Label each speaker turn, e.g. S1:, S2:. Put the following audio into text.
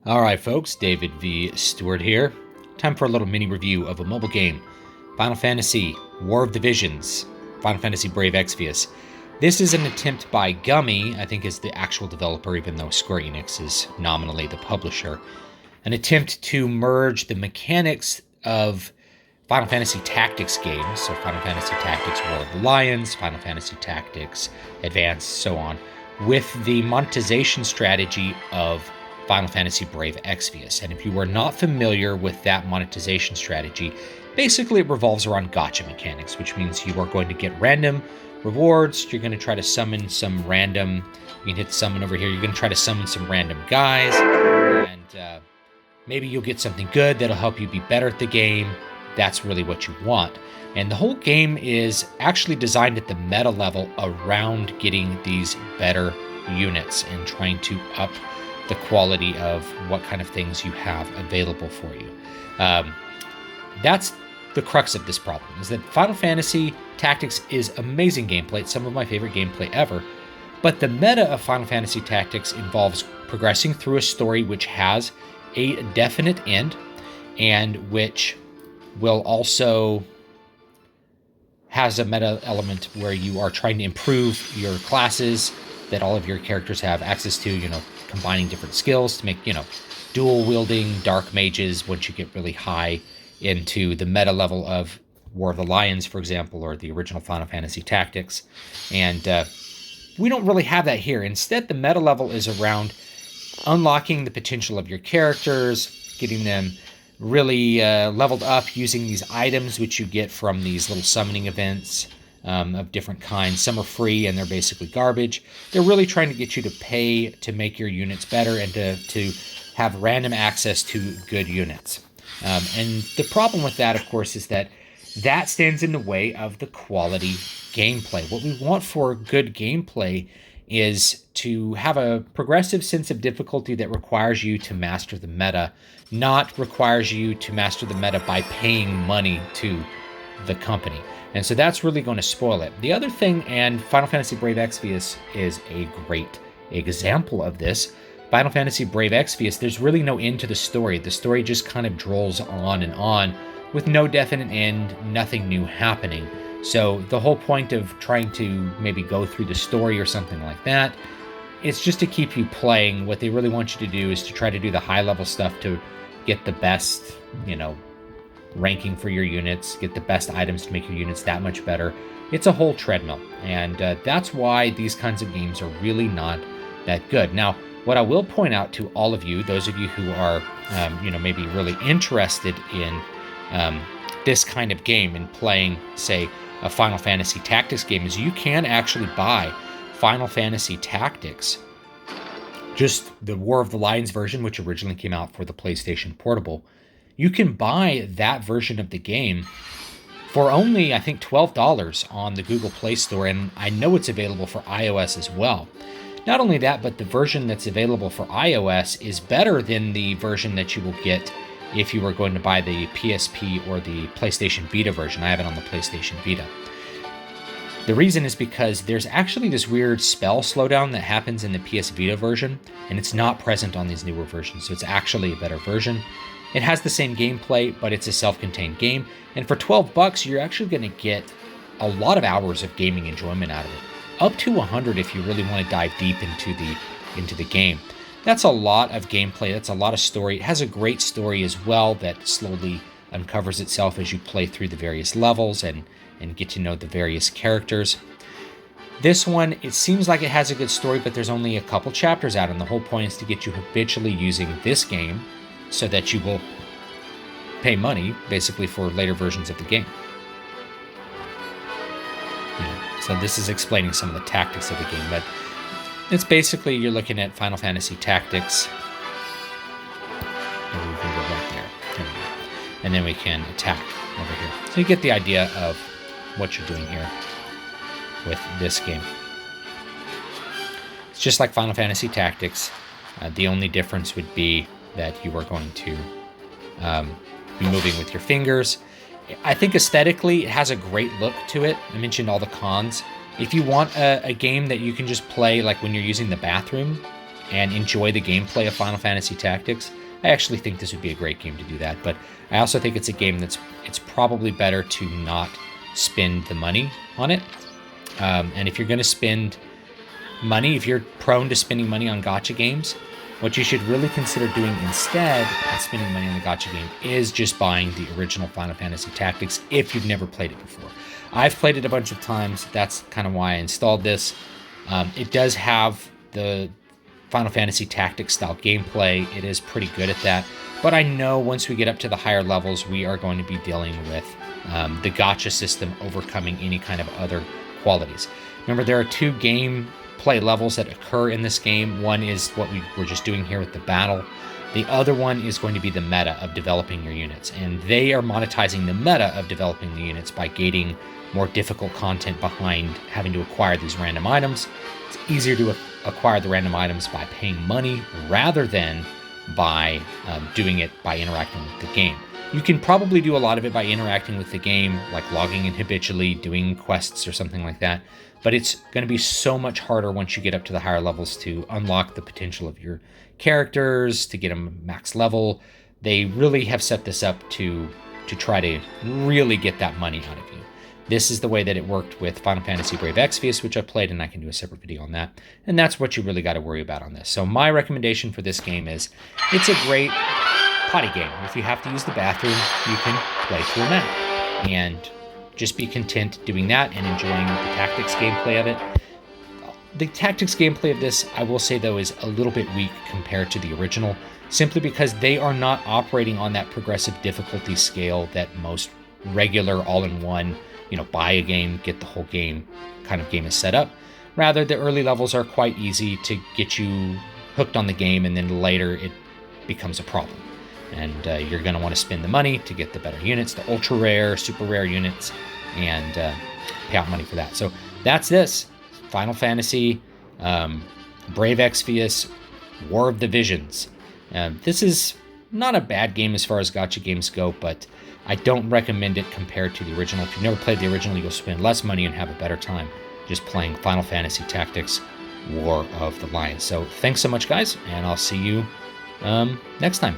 S1: All right, folks, David V. Stewart here. Time for a little mini review of a mobile game, Final Fantasy War of the Visions, Final Fantasy Brave Exvius. This is an attempt by Gummy, I think is the actual developer, even though Square Enix is nominally the publisher, an attempt to merge the mechanics of Final Fantasy Tactics games, so Final Fantasy Tactics War of the Lions, Final Fantasy Tactics Advance, so on, with the monetization strategy of Final Fantasy Brave Exvius. And if you are not familiar with that monetization strategy, basically it revolves around gacha mechanics, which means you are going to get random rewards. You're going to try to summon some random, you can hit summon over here, you're going to try to summon some random guys, and maybe you'll get something good that'll help you be better at the game. That's really what you want. And the whole game is actually designed at the meta level around getting these better units and trying to up the quality of what kind of things you have available for you. That's the crux of this problem, is that Final Fantasy Tactics is amazing gameplay. It's some of my favorite gameplay ever. But the meta of Final Fantasy Tactics involves progressing through a story which has a definite end and which will also has a meta element where you are trying to improve your classes that all of your characters have access to, combining different skills to make, dual wielding dark mages once you get really high into the meta level of War of the Lions, for example, or the original Final Fantasy Tactics. And we don't really have that here. Instead, the meta level is around unlocking the potential of your characters, getting them really leveled up using these items which you get from these little summoning events of different kinds. Some are free and they're basically garbage. They're really trying to get you to pay to make your units better and to have random access to good units. And the problem with that, of course, is that stands in the way of the quality gameplay. What we want for good gameplay is to have a progressive sense of difficulty that requires you to master the meta, not requires you to master the meta by paying money to the company. And so that's really going to spoil it. The other thing, and Final Fantasy Brave Exvius is a great example of this, Final Fantasy Brave Exvius, there's really no end to the story. The story just kind of drolls on and on with no definite end, nothing new happening. So the whole point of trying to maybe go through the story or something like that, it's just to keep you playing. What they really want you to do is to try to do the high-level stuff to get the best, ranking for your units, get the best items to make your units that much better. It's a whole treadmill, and that's why these kinds of games are really not that good. Now, what I will point out to all of you, those of you who are, maybe really interested in this kind of game and playing, say, a Final Fantasy Tactics game, is you can actually buy Final Fantasy Tactics, just the War of the Lions version, which originally came out for the PlayStation Portable. You can buy that version of the game for only, I think, $12 on the Google Play Store, and I know it's available for iOS as well. Not only that, but the version that's available for iOS is better than the version that you will get if you were going to buy the PSP or the PlayStation Vita version. I have it on the PlayStation Vita. The reason is because there's actually this weird spell slowdown that happens in the PS Vita version, and it's not present on these newer versions, so it's actually a better version. It has the same gameplay, but it's a self-contained game, and for $12, you're actually going to get a lot of hours of gaming enjoyment out of it. Up to 100 if you really want to dive deep into the game. That's a lot of gameplay. That's a lot of story. It has a great story as well that slowly uncovers itself as you play through the various levels and get to know the various characters. This one, it seems like it has a good story, but there's only a couple chapters out, and the whole point is to get you habitually using this game so that you will pay money, basically, for later versions of the game. So this is explaining some of the tactics of the game, but it's basically, you're looking at Final Fantasy Tactics. And we can go right there. There we go. And then we can attack over here. So you get the idea of what you're doing here with this game. It's just like Final Fantasy Tactics. The only difference would be that you are going to be moving with your fingers. I think aesthetically, it has a great look to it. I mentioned all the cons. If you want a game that you can just play like when you're using the bathroom, and enjoy the gameplay of Final Fantasy Tactics, I actually think this would be a great game to do that. But I also think it's a game it's probably better to not spend the money on it. And if you're going to spend money, if you're prone to spending money on gacha games, what you should really consider doing instead of spending money on the gacha game is just buying the original Final Fantasy Tactics if you've never played it before. I've played it a bunch of times. That's kind of why I installed this. It does have the Final Fantasy Tactics style gameplay. It is pretty good at that. But I know once we get up to the higher levels, we are going to be dealing with the gacha system overcoming any kind of other qualities. Remember, there are 2 gameplay levels that occur in this game. One is what we were just doing here with the battle. The other one is going to be the meta of developing your units. And they are monetizing the meta of developing the units by gating more difficult content behind having to acquire these random items. It's easier to acquire the random items by paying money rather than by doing it by interacting with the game. You can probably do a lot of it by interacting with the game, like logging in habitually, doing quests or something like that. But it's going to be so much harder once you get up to the higher levels to unlock the potential of your characters, to get them max level. They really have set this up to try to really get that money out of you. This is the way that it worked with Final Fantasy Brave Exvius, which I played, and I can do a separate video on that. And that's what you really got to worry about on this. So my recommendation for this game is, it's a great potty game. If you have to use the bathroom, you can play through a map. And just be content doing that and enjoying the tactics gameplay of it. The tactics gameplay of this, I will say though, is a little bit weak compared to the original, simply because they are not operating on that progressive difficulty scale that most regular all-in-one, buy a game, get the whole game kind of game is set up. Rather, the early levels are quite easy to get you hooked on the game, and then later it becomes a problem. And you're going to want to spend the money to get the better units, the ultra rare, super rare units, and pay out money for that. So that's this. Final Fantasy, Brave Exvius, War of the Visions. This is not a bad game as far as gacha games go, but I don't recommend it compared to the original. If you've never played the original, you'll spend less money and have a better time just playing Final Fantasy Tactics War of the Lions. So thanks so much, guys, and I'll see you next time.